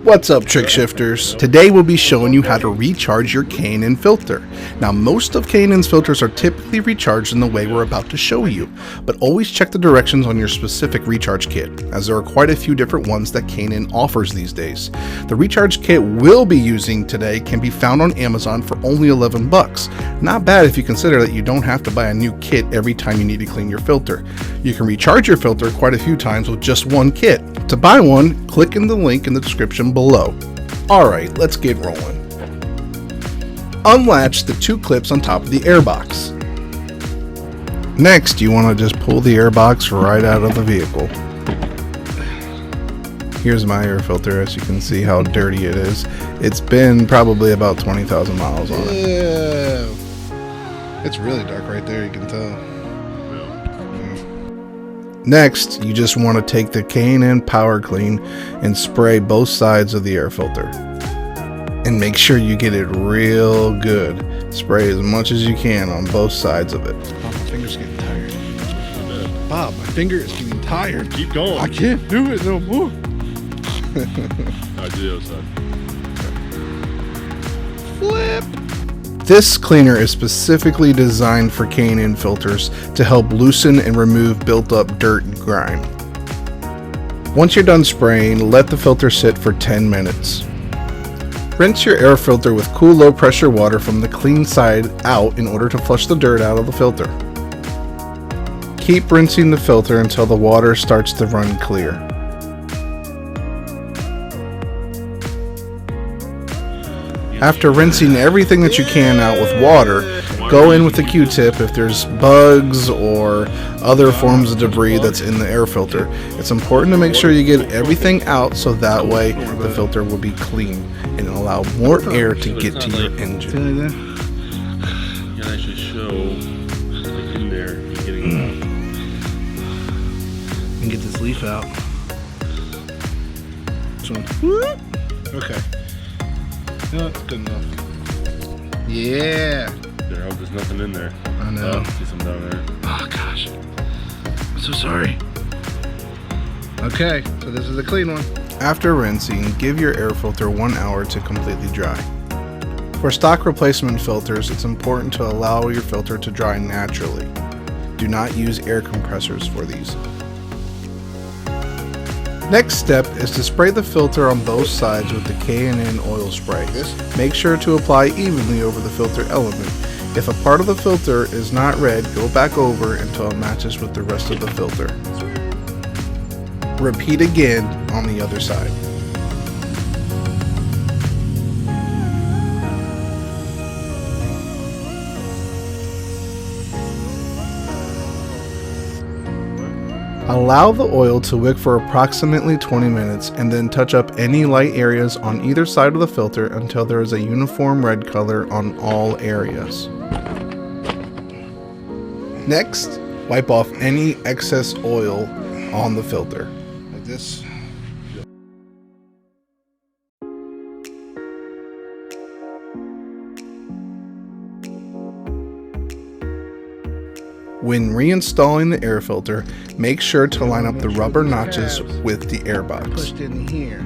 What's up, trick shifters? Today we'll be showing you how to recharge your K&N filter. Now, most of K&N's filters are typically recharged in the way we're about to show you, but always check the directions on your specific recharge kit, as there are quite a few different ones that K&N offers these days. The recharge kit we'll be using today can be found on Amazon for only $11. Not bad if you consider that you don't have to buy a new kit every time you need to clean your filter. You can recharge your filter quite a few times with just one kit. To buy one, click in the link in the description below. Alright, let's get rolling. Unlatch the two clips on top of the air box. Next, you want to just pull the air box right out of the vehicle. Here's my air filter. As you can see how dirty it is. It's been probably about 20,000 miles on it. Yeah. It's really dark right there, you can tell. Next, you just want to take the K&N Power Clean and spray both sides of the air filter. And make sure you get it real good. Spray as much as you can on both sides of it. Oh, my finger's getting tired. Bob, my finger is getting tired. Keep going. I can't do it no more. I do, son. Flip. This cleaner is specifically designed for K&N filters to help loosen and remove built-up dirt and grime. Once you're done spraying, let the filter sit for 10 minutes. Rinse your air filter with cool low-pressure water from the clean side out in order to flush the dirt out of the filter. Keep rinsing the filter until the water starts to run clear. After rinsing everything that you can out with water, go in with a Q-tip if there's bugs or other forms of debris that's in the air filter. It's important to make sure you get everything out so that way the filter will be clean and allow more air to get to your engine. You can actually show, like in there, you're getting it out. And get this leaf out. This one. Okay. No, that's good enough. Yeah. There, I hope there's nothing in there. I know. Oh, see some down there. Oh gosh. I'm so sorry. Okay, so this is a clean one. After rinsing, give your air filter 1 hour to completely dry. For stock replacement filters, it's important to allow your filter to dry naturally. Do not use air compressors for these. Next step is to spray the filter on both sides with the K&N oil spray. Make sure to apply evenly over the filter element. If a part of the filter is not red, go back over until it matches with the rest of the filter. Repeat again on the other side. Allow the oil to wick for approximately 20 minutes and then touch up any light areas on either side of the filter until there is a uniform red color on all areas. Next, wipe off any excess oil on the filter. Like this. When reinstalling the air filter, make sure to line up the rubber notches with the air box. Pushed in here.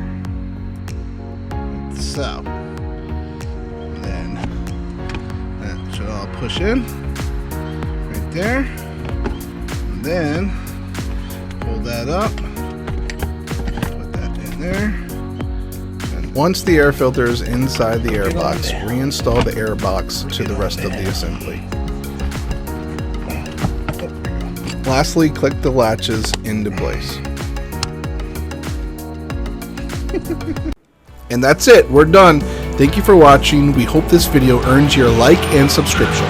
Like so. And then that should all push in. Right there. And then pull that up. Put that in there. Once the air filter is inside the air box, reinstall the air box to the rest of the assembly. Lastly, click the latches into place. And that's it, we're done. Thank you for watching. We hope this video earns your like and subscription.